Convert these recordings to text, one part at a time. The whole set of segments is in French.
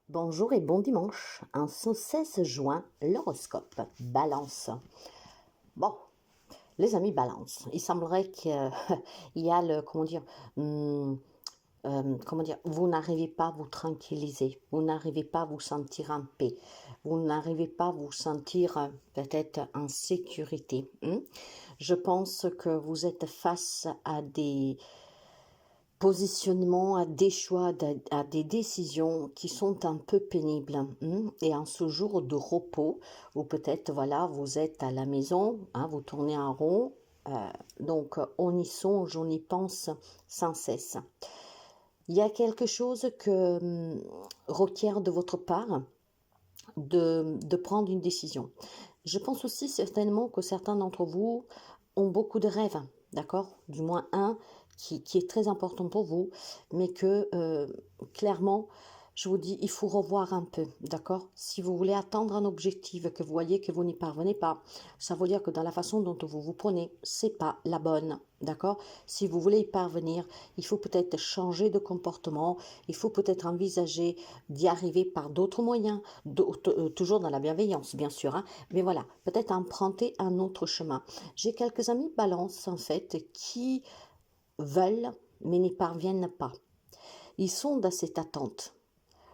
Bonjour et bon dimanche. En ce 16 juin, l'horoscope Balance. Bon, les amis Balance, il semblerait qu'il y a le, hum, comment dire, vous n'arrivez pas à vous tranquilliser, vous n'arrivez pas à vous sentir en paix, vous n'arrivez pas à vous sentir peut-être en sécurité. Je pense que vous êtes face à des positionnement, à des choix, à des décisions qui sont un peu pénibles. Et en ce jour de repos, ou peut-être, voilà, vous êtes à la maison, vous tournez en rond, donc on y songe, on y pense sans cesse. Il y a quelque chose que requiert de votre part de prendre une décision. Je pense aussi certainement que certains d'entre vous ont beaucoup de rêves, d'accord? Du moins un qui est très important pour vous, mais que clairement, je vous dis, il faut revoir un peu, d'accord? Si vous voulez atteindre un objectif que vous voyez que vous n'y parvenez pas, ça veut dire que dans la façon dont vous vous prenez, c'est pas la bonne, d'accord? Si vous voulez y parvenir, il faut peut-être changer de comportement, il faut peut-être envisager d'y arriver par d'autres moyens, toujours dans la bienveillance, bien sûr, mais voilà, peut-être emprunter un autre chemin. J'ai quelques amis balance, en fait, qui veulent, mais n'y parviennent pas. Ils sont dans cette attente.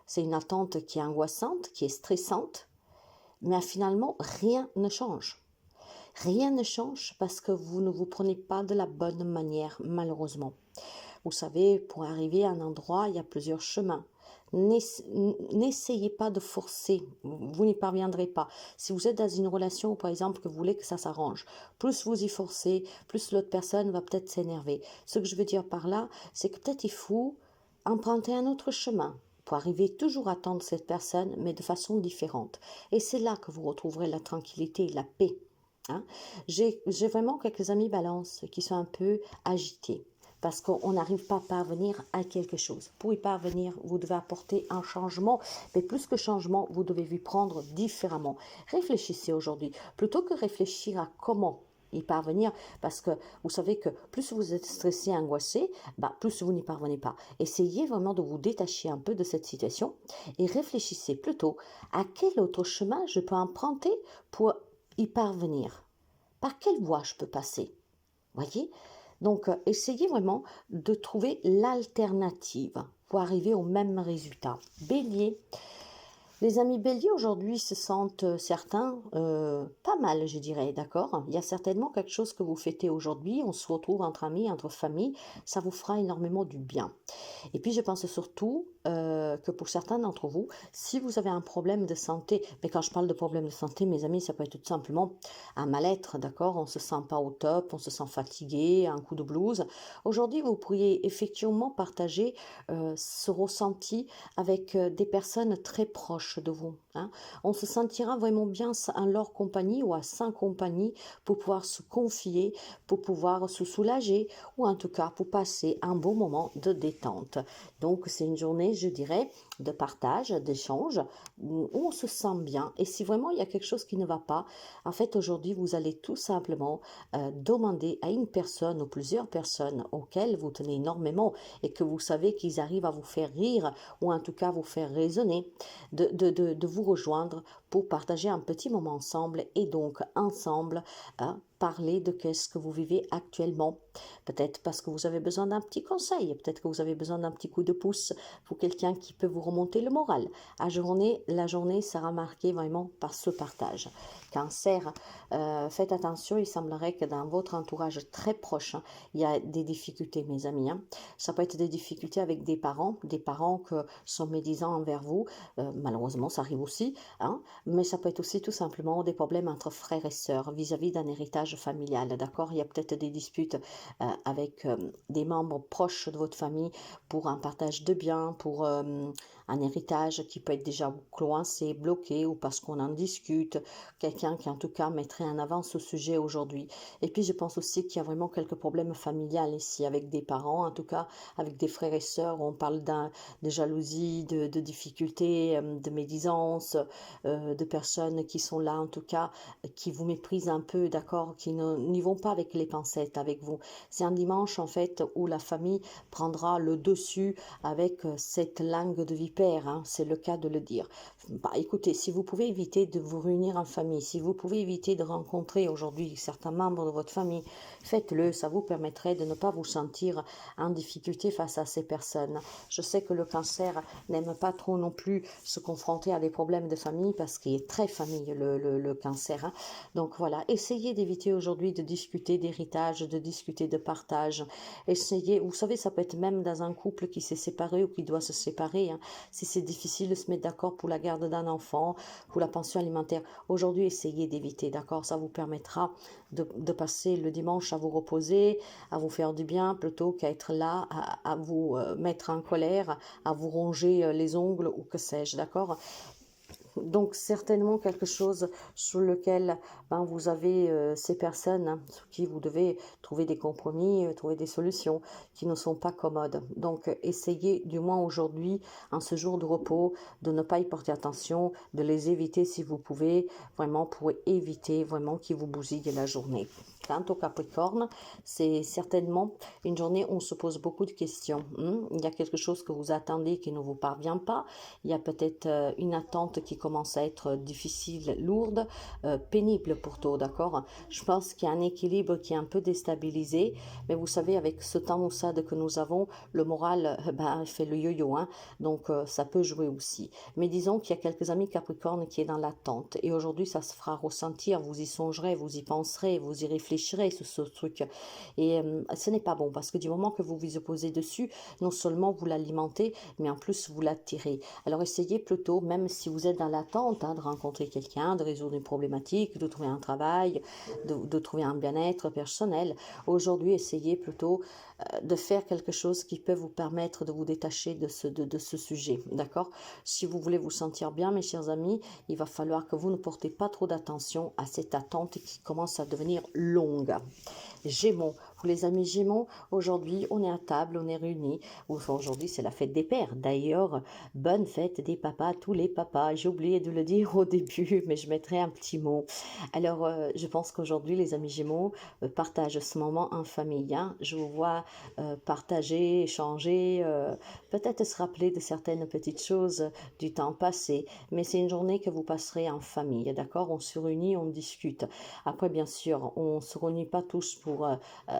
C'est une attente qui est angoissante, qui est stressante, mais finalement, rien ne change. Rien ne change parce que vous ne vous prenez pas de la bonne manière, malheureusement. Vous savez, pour arriver à un endroit, il y a plusieurs chemins. N'essayez pas de forcer, vous n'y parviendrez pas. Si vous êtes dans une relation, par exemple, que vous voulez que ça s'arrange, plus vous y forcez, plus l'autre personne va peut-être s'énerver. Ce que je veux dire par là, c'est que peut-être il faut emprunter un autre chemin pour arriver toujours à attendre cette personne, mais de façon différente. Et c'est là que vous retrouverez la tranquillité et la paix. J'ai vraiment quelques amis balance qui sont un peu agités parce qu'on n'arrive pas à parvenir à quelque chose. Pour y parvenir, vous devez apporter un changement, mais plus que changement, vous devez vous prendre différemment. Réfléchissez aujourd'hui, plutôt que réfléchir à comment y parvenir, parce que vous savez que plus vous êtes stressé, angoissé, plus vous n'y parvenez pas. Essayez vraiment de vous détacher un peu de cette situation et réfléchissez plutôt à quel autre chemin je peux emprunter pour y parvenir. Par quelle voie je peux passer? Voyez? Donc, essayez vraiment de trouver l'alternative pour arriver au même résultat. Bélier, les amis béliers aujourd'hui se sentent certains pas mal, je dirais, d'accord? Il y a certainement quelque chose que vous fêtez aujourd'hui, on se retrouve entre amis, entre familles, ça vous fera énormément du bien. Et puis je pense surtout que pour certains d'entre vous, si vous avez un problème de santé, mais quand je parle de problème de santé, mes amis, ça peut être tout simplement un mal-être, d'accord? On se sent pas au top, on se sent fatigué, un coup de blues. Aujourd'hui, vous pourriez effectivement partager ce ressenti avec des personnes très proches de vous. On se sentira vraiment bien en leur compagnie ou à sa compagnie pour pouvoir se confier, pour pouvoir se soulager ou en tout cas pour passer un bon moment de détente. Donc c'est une journée, je dirais, de partage, d'échange, où on se sent bien. Et si vraiment il y a quelque chose qui ne va pas, en fait aujourd'hui vous allez tout simplement demander à une personne ou plusieurs personnes auxquelles vous tenez énormément et que vous savez qu'ils arrivent à vous faire rire ou en tout cas vous faire raisonner, de vous rejoindre pour partager un petit moment ensemble et donc ensemble parler de qu'est-ce que vous vivez actuellement. Peut-être parce que vous avez besoin d'un petit conseil, peut-être que vous avez besoin d'un petit coup de pouce pour quelqu'un qui peut vous remonter le moral. La journée sera marquée vraiment par ce partage. Cancer, faites attention, il semblerait que dans votre entourage très proche, il y a des difficultés, mes amis. Ça peut être des difficultés avec des parents que sont médisants envers vous. Malheureusement, ça arrive aussi. Mais ça peut être aussi tout simplement des problèmes entre frères et sœurs vis-à-vis d'un héritage familial. D'accord? Il y a peut-être des disputes avec des membres proches de votre famille pour un partage de biens, pour un héritage qui peut être déjà coincé, bloqué ou parce qu'on en discute. Quelqu'un qui en tout cas mettrait en avant ce sujet aujourd'hui. Et puis je pense aussi qu'il y a vraiment quelques problèmes familiales ici avec des parents, en tout cas avec des frères et sœurs. On parle de jalousie, de difficultés, de médisance, de personnes qui sont là en tout cas, qui vous méprisent un peu, d'accord, qui n'y vont pas avec les pincettes avec vous. C'est un dimanche en fait où la famille prendra le dessus avec cette langue de vipère, hein, c'est le cas de le dire. Bah, écoutez, si vous pouvez éviter de vous réunir en famille, si vous pouvez éviter de rencontrer aujourd'hui certains membres de votre famille, faites-le, ça vous permettrait de ne pas vous sentir en difficulté face à ces personnes. Je sais que le cancer n'aime pas trop non plus se confronter à des problèmes de famille parce qu'il est très famille le cancer. Hein. Donc voilà, essayez d'éviter aujourd'hui de discuter d'héritage, de discuter de partage. Essayez, vous savez, ça peut être même dans un couple qui s'est séparé ou qui doit se séparer. Hein. Si c'est difficile de se mettre d'accord pour la garde d'un enfant, pour la pension alimentaire, aujourd'hui, essayez d'éviter, d'accord? Ça vous permettra de passer le dimanche à vous reposer, à vous faire du bien, plutôt qu'à être là, à vous mettre en colère, à vous ronger les ongles ou que sais-je, d'accord? Donc certainement quelque chose sur lequel vous avez ces personnes sur qui vous devez trouver des compromis, trouver des solutions qui ne sont pas commodes. Donc essayez du moins aujourd'hui, en ce jour de repos, de ne pas y porter attention, de les éviter si vous pouvez, vraiment pour éviter vraiment qu'ils vous bousillent la journée. Quant au Capricorne, c'est certainement une journée où on se pose beaucoup de questions. Il y a quelque chose que vous attendez qui ne vous parvient pas. Il y a peut-être une attente qui commence à être difficile, lourde, pénible pour toi, d'accord? Je pense qu'il y a un équilibre qui est un peu déstabilisé, mais vous savez, avec ce temps maussade que nous avons, le moral fait le yo-yo, hein, donc ça peut jouer aussi. Mais disons qu'il y a quelques amis Capricorne qui est dans l'attente, et aujourd'hui ça se fera ressentir, vous y songerez, vous y penserez, vous y réfléchirez sur ce truc, et ce n'est pas bon, parce que du moment que vous vous opposez dessus, non seulement vous l'alimentez, mais en plus vous l'attirez. Alors essayez plutôt, même si vous êtes dans l'attente, hein, de rencontrer quelqu'un, de résoudre une problématique, de trouver un travail, de trouver un bien-être personnel, aujourd'hui essayez plutôt de faire quelque chose qui peut vous permettre de vous détacher de ce sujet, d'accord? Si vous voulez vous sentir bien, mes chers amis, il va falloir que vous ne portez pas trop d'attention à cette attente qui commence à devenir longue. Gémeaux, pour les amis Gémeaux, aujourd'hui on est à table, on est réunis. Enfin, aujourd'hui c'est la fête des pères. D'ailleurs, bonne fête des papas à tous les papas. J'ai oublié de le dire au début, mais je mettrai un petit mot. Alors, je pense qu'aujourd'hui les amis Gémeaux partagent ce moment en famille. Hein. Je vous vois partager, échanger, peut-être se rappeler de certaines petites choses du temps passé. Mais c'est une journée que vous passerez en famille, d'accord? On se réunit, on discute. Après, bien sûr, on ne se réunit pas tous pour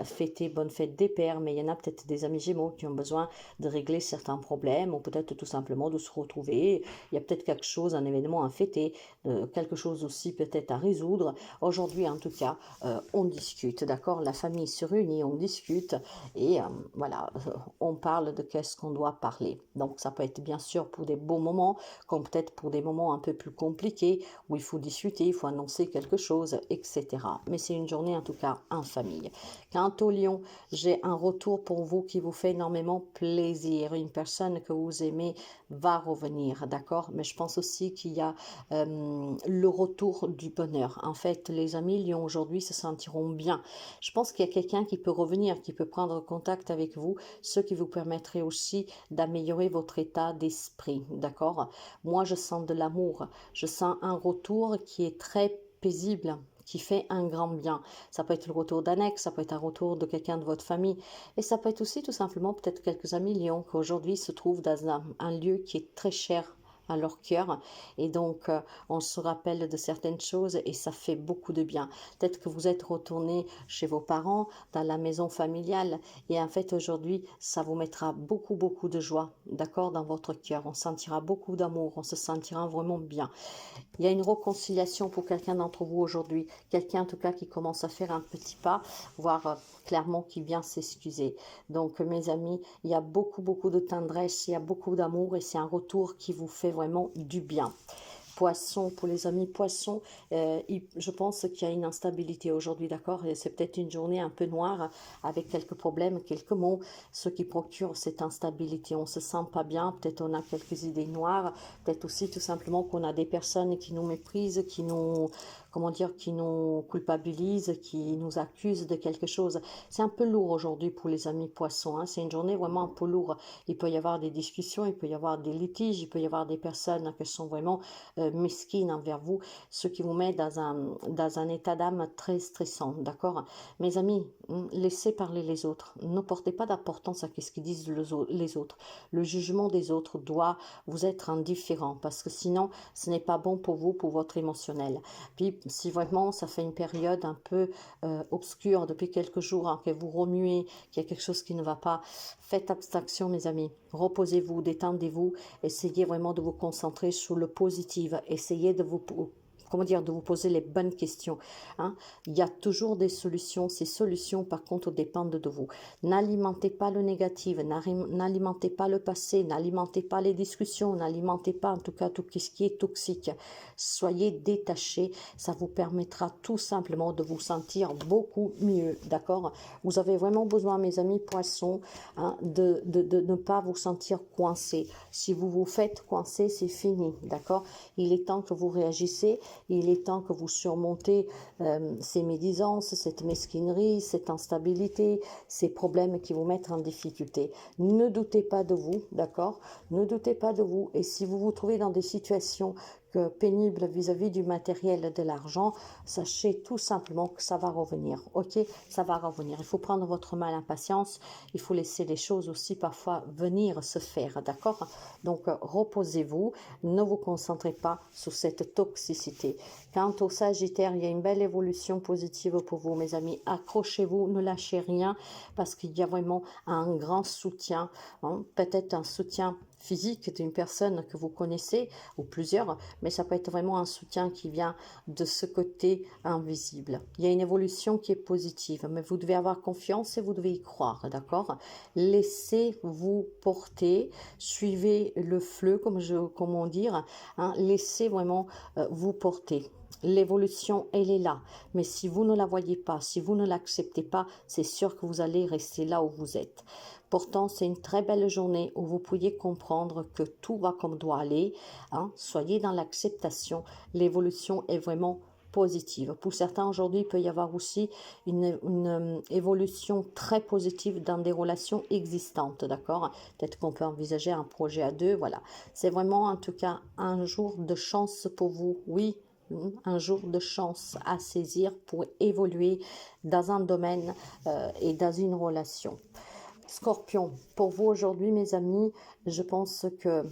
fêter bonne fête des pères, mais il y en a peut-être des amis Gémeaux qui ont besoin de régler certains problèmes ou peut-être tout simplement de se retrouver. Il y a peut-être quelque chose, un événement à fêter, quelque chose aussi peut-être à résoudre. Aujourd'hui, en tout cas, on discute, d'accord? La famille se réunit, on discute et voilà, on parle de qu'est-ce qu'on doit parler. Donc, ça peut être bien sûr pour des beaux moments, comme peut-être pour des moments un peu plus compliqués où il faut discuter, il faut annoncer quelque chose, etc. Mais c'est une journée en tout cas en famille. Quant au Lion, j'ai un retour pour vous qui vous fait énormément plaisir. Une personne que vous aimez va revenir, d'accord? Mais je pense aussi qu'il y a le retour du bonheur. En fait, les amis Lion aujourd'hui se sentiront bien. Je pense qu'il y a quelqu'un qui peut revenir, qui peut prendre contact avec vous, ce qui vous permettrait aussi d'améliorer votre état d'esprit, d'accord? Moi, je sens de l'amour, je sens un retour qui est très paisible, qui fait un grand bien. Ça peut être le retour d'un ex, ça peut être un retour de quelqu'un de votre famille, et ça peut être aussi tout simplement peut-être quelques amis Lions qui aujourd'hui se trouvent dans un lieu qui est très cher à leur cœur et donc on se rappelle de certaines choses et ça fait beaucoup de bien. Peut-être que vous êtes retourné chez vos parents dans la maison familiale et en fait aujourd'hui ça vous mettra beaucoup de joie, d'accord, dans votre cœur. On sentira beaucoup d'amour, on se sentira vraiment bien. Il y a une réconciliation pour quelqu'un d'entre vous aujourd'hui, quelqu'un en tout cas qui commence à faire un petit pas, voire clairement qui vient s'excuser. Donc mes amis, il y a beaucoup de tendresse, il y a beaucoup d'amour et c'est un retour qui vous fait vraiment du bien. Poisson, pour les amis poissons, je pense qu'il y a une instabilité aujourd'hui, d'accord? C'est peut-être une journée un peu noire avec quelques problèmes, quelques mots, ce qui procure cette instabilité. On se sent pas bien, peut-être on a quelques idées noires, peut-être aussi tout simplement qu'on a des personnes qui nous méprisent, qui nous comment dire, qui nous culpabilisent, qui nous accusent de quelque chose. C'est un peu lourd aujourd'hui pour les amis poissons, hein. C'est une journée vraiment un peu lourde. Il peut y avoir des discussions, il peut y avoir des litiges, il peut y avoir des personnes qui sont vraiment mesquines envers vous, ce qui vous met dans un état d'âme très stressant, d'accord? Mes amis, laissez parler les autres. Ne portez pas d'importance à ce qu'ils disent les autres. Le jugement des autres doit vous être indifférent parce que sinon, ce n'est pas bon pour vous, pour votre émotionnel. Puis, si vraiment ça fait une période un peu obscure depuis quelques jours, hein, que vous remuez, qu'il y a quelque chose qui ne va pas, faites abstraction, mes amis. Reposez-vous, détendez-vous, essayez vraiment de vous concentrer sur le positif, essayez de vous, comment dire, de vous poser les bonnes questions, hein. Il y a toujours des solutions. Ces solutions, par contre, dépendent de vous. N'alimentez pas le négatif, n'alimentez pas le passé, n'alimentez pas les discussions, n'alimentez pas en tout cas tout ce qui est toxique. Soyez détachés, ça vous permettra tout simplement de vous sentir beaucoup mieux, d'accord? Vous avez vraiment besoin, mes amis poissons, hein, de ne pas vous sentir coincé. Si vous vous faites coincer, c'est fini, d'accord? Il est temps que vous réagissez. Il est temps que vous surmontez ces médisances, cette mesquinerie, cette instabilité, ces problèmes qui vous mettent en difficulté. Ne doutez pas de vous, d'accord? Ne doutez pas de vous. Et si vous vous trouvez dans des situations pénibles vis-à-vis du matériel et de l'argent, sachez tout simplement que ça va revenir, ok? Ça va revenir. Il faut prendre votre mal en patience. Il faut laisser les choses aussi parfois venir se faire, d'accord? Donc, reposez-vous. Ne vous concentrez pas sur cette toxicité. Quant au Sagittaire, il y a une belle évolution positive pour vous, mes amis. Accrochez-vous, ne lâchez rien parce qu'il y a vraiment un grand soutien, hein, peut-être un soutien physique d'une personne que vous connaissez ou plusieurs, mais ça peut être vraiment un soutien qui vient de ce côté invisible. Il y a une évolution qui est positive, mais vous devez avoir confiance et vous devez y croire, d'accord? Laissez-vous porter, suivez le fleu, comment dire, hein, laissez vraiment vous porter. L'évolution, elle est là, mais si vous ne la voyez pas, si vous ne l'acceptez pas, c'est sûr que vous allez rester là où vous êtes. Pourtant, c'est une très belle journée où vous pourriez comprendre que tout va comme doit aller, hein. Soyez dans l'acceptation, l'évolution est vraiment positive. Pour certains, aujourd'hui, il peut y avoir aussi une évolution très positive dans des relations existantes, d'accord? Peut-être qu'on peut envisager un projet à deux, voilà. C'est vraiment, en tout cas, un jour de chance pour vous, oui, un jour de chance à saisir pour évoluer dans un domaine et dans une relation. Scorpion, pour vous aujourd'hui, mes amis, je pense que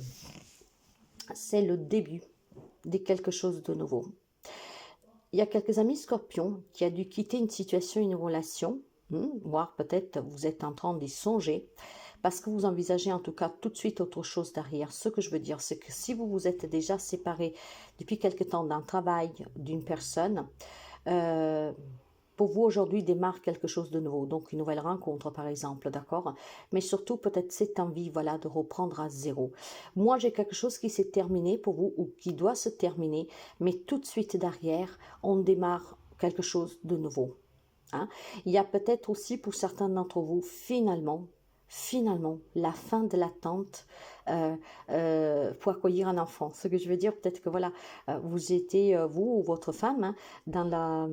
c'est le début de quelque chose de nouveau. Il y a quelques amis Scorpions qui a dû quitter une situation, une relation, voire peut-être vous êtes en train d'y songer, parce que vous envisagez en tout cas tout de suite autre chose derrière. Ce que je veux dire, c'est que si vous vous êtes déjà séparé depuis quelque temps d'un travail, d'une personne, pour vous aujourd'hui démarre quelque chose de nouveau, donc une nouvelle rencontre par exemple, d'accord? Mais surtout peut-être cette envie, voilà, de reprendre à zéro. Moi j'ai quelque chose qui s'est terminé pour vous ou qui doit se terminer, mais tout de suite derrière, on démarre quelque chose de nouveau, hein? Il y a peut-être aussi pour certains d'entre vous finalement, la fin de l'attente pour accueillir un enfant. Ce que je veux dire, peut-être que voilà, vous étiez, vous ou votre femme, hein, dans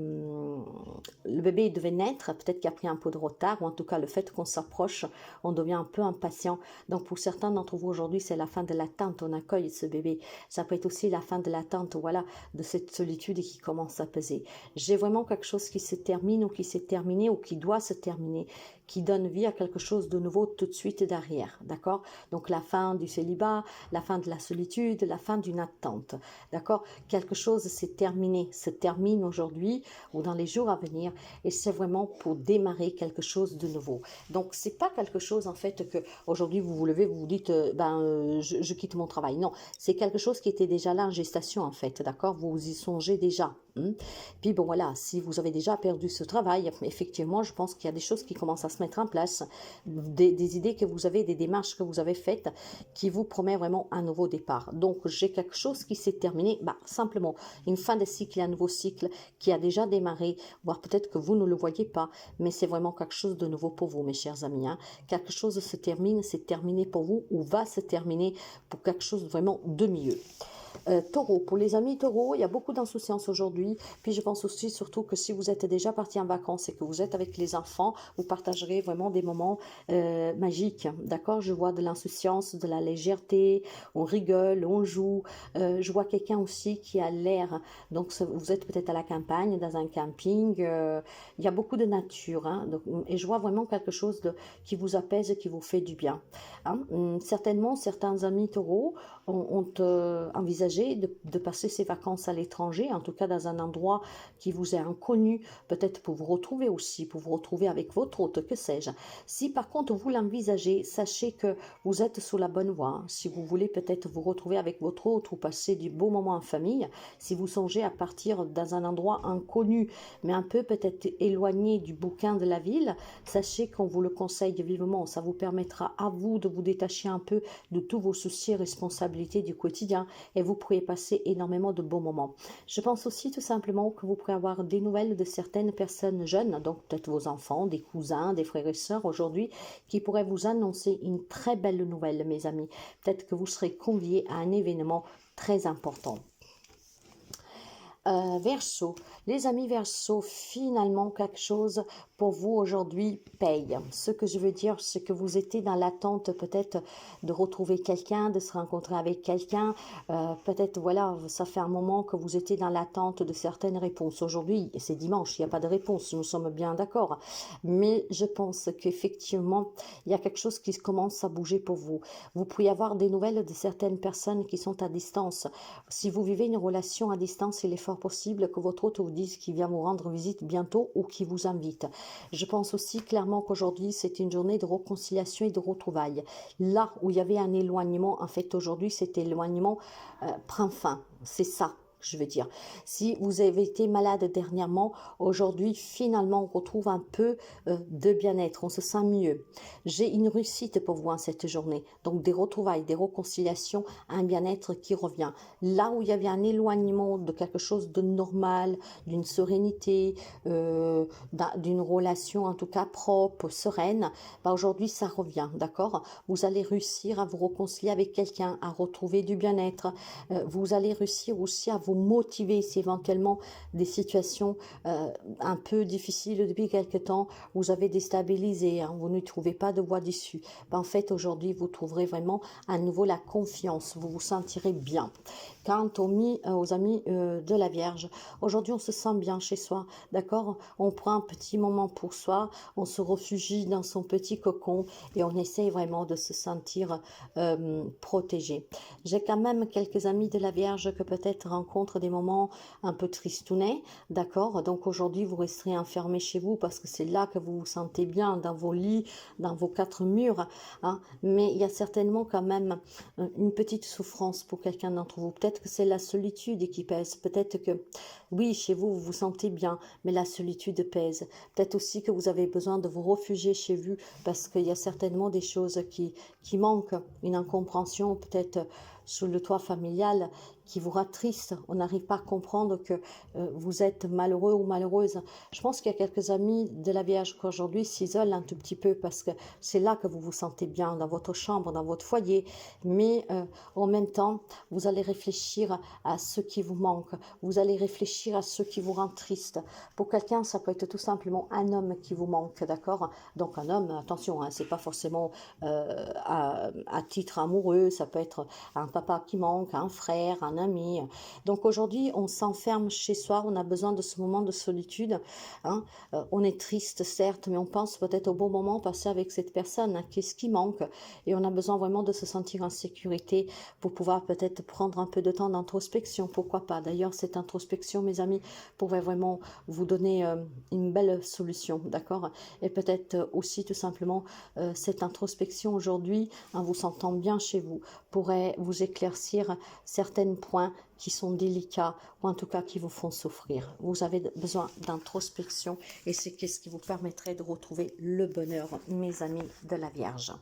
le bébé devait naître, peut-être qu'il a pris un peu de retard, ou en tout cas le fait qu'on s'approche, on devient un peu impatient. Donc pour certains d'entre vous aujourd'hui, c'est la fin de l'attente, on accueille ce bébé. Ça peut être aussi la fin de l'attente, voilà, de cette solitude qui commence à peser. J'ai vraiment quelque chose qui se termine ou qui s'est terminé ou qui doit se terminer, qui donne vie à quelque chose de nouveau tout de suite derrière, d'accord? Donc la fin du célibat, la fin de la solitude, la fin d'une attente, d'accord? Quelque chose s'est terminé, se termine aujourd'hui ou dans les jours à venir et c'est vraiment pour démarrer quelque chose de nouveau. Donc c'est pas quelque chose en fait que aujourd'hui vous vous levez, vous vous dites je quitte mon travail. Non, c'est quelque chose qui était déjà là en gestation en fait, d'accord? Vous y songez déjà. Puis bon voilà, si vous avez déjà perdu ce travail, effectivement je pense qu'il y a des choses qui commencent à se mettre en place, des idées que vous avez, des démarches que vous avez faites qui vous promet vraiment un nouveau départ. Donc j'ai quelque chose qui s'est terminé, simplement une fin de cycle et un nouveau cycle qui a déjà démarré, voire peut-être que vous ne le voyez pas, mais c'est vraiment quelque chose de nouveau pour vous mes chers amis, hein. Quelque chose se termine, c'est terminé pour vous ou va se terminer pour quelque chose vraiment de mieux. Taureau, pour les amis taureaux, il y a beaucoup d'insouciance aujourd'hui. Puis je pense aussi surtout que si vous êtes déjà parti en vacances et que vous êtes avec les enfants, vous partagerez vraiment des moments magiques. D'accord? Je vois de l'insouciance, de la légèreté, on rigole, on joue. Je vois quelqu'un aussi qui a l'air. Donc vous êtes peut-être à la campagne, dans un camping. Il y a beaucoup de nature. Hein, donc, et je vois vraiment quelque chose qui vous apaise, qui vous fait du bien. Hein? Certainement, certains amis taureaux ont envisagé de passer ces vacances à l'étranger, en tout cas dans un endroit qui vous est inconnu, peut-être pour vous retrouver aussi, pour vous retrouver avec votre hôte, que sais-je. Si par contre vous l'envisagez, sachez que vous êtes sur la bonne voie. Hein. Si vous voulez peut-être vous retrouver avec votre hôte ou passer du beau moment en famille, si vous songez à partir dans un endroit inconnu, mais un peu peut-être éloigné du bouquin de la ville, sachez qu'on vous le conseille vivement. Ça vous permettra à vous de vous détacher un peu de tous vos soucis et responsabilités du quotidien et vous pourrez passer énormément de bons moments. Je pense aussi tout simplement que vous pourrez avoir des nouvelles de certaines personnes jeunes, donc peut-être vos enfants, des cousins, des frères et sœurs aujourd'hui, qui pourraient vous annoncer une très belle nouvelle, mes amis. Peut-être que vous serez conviés à un événement très important. Verseau, les amis Verseau, finalement quelque chose pour vous aujourd'hui paye. Ce que je veux dire, c'est que vous étiez dans l'attente peut-être de retrouver quelqu'un, de se rencontrer avec quelqu'un. Peut-être, voilà, ça fait un moment que vous étiez dans l'attente de certaines réponses. Aujourd'hui, c'est dimanche, il n'y a pas de réponse, nous sommes bien d'accord. Mais je pense qu'effectivement, il y a quelque chose qui commence à bouger pour vous. Vous pouvez avoir des nouvelles de certaines personnes qui sont à distance. Si vous vivez une relation à distance, il est fort possible que votre hôte vous dise qu'il vient vous rendre visite bientôt ou qu'il vous invite. Je pense aussi clairement qu'aujourd'hui, c'est une journée de réconciliation et de retrouvailles. Là où il y avait un éloignement, en fait, aujourd'hui, cet éloignement prend fin. C'est ça. Je veux dire, si vous avez été malade dernièrement, aujourd'hui, finalement, on retrouve un peu de bien-être, on se sent mieux. J'ai une réussite pour vous en cette journée, donc des retrouvailles, des réconciliations, un bien-être qui revient. Là où il y avait un éloignement de quelque chose de normal, d'une sérénité, d'une relation en tout cas propre, sereine, bah aujourd'hui ça revient, d'accord? Vous allez réussir à vous réconcilier avec quelqu'un, à retrouver du bien-être. Vous allez réussir aussi à vous motiver si éventuellement des situations un peu difficiles depuis quelque temps vous avez déstabilisé, hein, vous ne trouvez pas de voie d'issue. Ben, en fait, aujourd'hui, vous trouverez vraiment à nouveau la confiance, vous vous sentirez bien. Quant aux amis de la Vierge, aujourd'hui, on se sent bien chez soi, d'accord? On prend un petit moment pour soi, on se réfugie dans son petit cocon et on essaie vraiment de se sentir protégé. J'ai quand même quelques amis de la Vierge que peut-être rencontrent des moments un peu tristounets, d'accord? Donc aujourd'hui, vous resterez enfermés chez vous parce que c'est là que vous vous sentez bien, dans vos lits, dans vos quatre murs, hein? Mais il y a certainement quand même une petite souffrance pour quelqu'un d'entre vous. Peut-être que c'est la solitude qui pèse, peut-être que, oui, chez vous, vous vous sentez bien, mais la solitude pèse. Peut-être aussi que vous avez besoin de vous réfugier chez vous parce qu'il y a certainement des choses qui manquent, une incompréhension peut-être sous le toit familial qui vous rend triste. On n'arrive pas à comprendre que vous êtes malheureux ou malheureuse. Je pense qu'il y a quelques amis de la Vierge qui aujourd'hui s'isolent un tout petit peu parce que c'est là que vous vous sentez bien, dans votre chambre, dans votre foyer. Mais en même temps, vous allez réfléchir à ce qui vous manque. Vous allez réfléchir à ce qui vous rend triste. Pour quelqu'un, ça peut être tout simplement un homme qui vous manque, d'accord? Donc un homme, attention, hein, c'est pas forcément à titre amoureux, ça peut être un papa qui manque, un frère, un ami. Donc aujourd'hui, on s'enferme chez soi, on a besoin de ce moment de solitude. Hein. On est triste, certes, mais on pense peut-être au bon moment passé avec cette personne. Hein. Qu'est-ce qui manque? Et on a besoin vraiment de se sentir en sécurité pour pouvoir peut-être prendre un peu de temps d'introspection. Pourquoi pas? D'ailleurs, cette introspection, mes amis, pourrait vraiment vous donner une belle solution, d'accord? Et peut-être aussi tout simplement cette introspection aujourd'hui, en vous sentant bien chez vous, pourrait vous éclaircir certains points qui sont délicats ou en tout cas qui vous font souffrir. Vous avez besoin d'introspection et c'est ce qui vous permettrait de retrouver le bonheur, mes amis de la Vierge.